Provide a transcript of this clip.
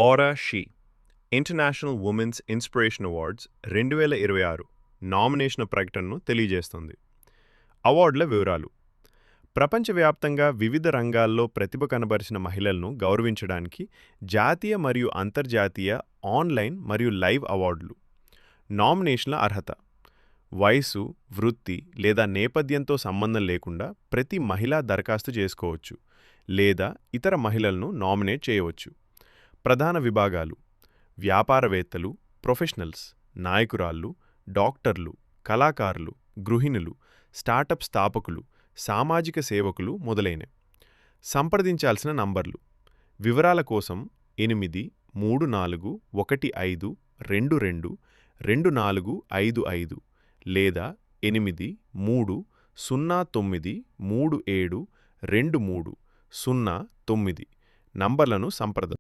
Aura she international women's inspiration awards 2026 nomination ప్రకటనను తెలియజేస్తుంది. అవార్డుల వివరాలు: ప్రపంచవ్యాప్తంగా వివిధ రంగాల్లో ప్రతిభ కనబరిచిన మహిళలను గౌరవించడానికి జాతీయ మరియు అంతర్జాతీయ ఆన్లైన్ మరియు లైవ్ అవార్డులు. నామినేషన్ల అర్హత: వయసు, వృత్తి లేదా నేపథ్యంతో సంబంధం లేకుండా ప్రతి మహిళ దరఖాస్తు చేసుకోవచ్చు లేదా ఇతర మహిళలను నామినేట్ చేయవచ్చు. ప్రధాన విభాగాలు: వ్యాపారవేత్తలు, ప్రొఫెషనల్స్, నాయకురాళ్ళు, డాక్టర్లు, కళాకారులు, గృహిణులు, స్టార్టప్ స్థాపకులు, సామాజిక సేవకులు మొదలైనవి. సంప్రదించాల్సిన నంబర్లు: వివరాల కోసం 83415222455 లేదా 8309372309 నంబర్లను సంప్రదించండి.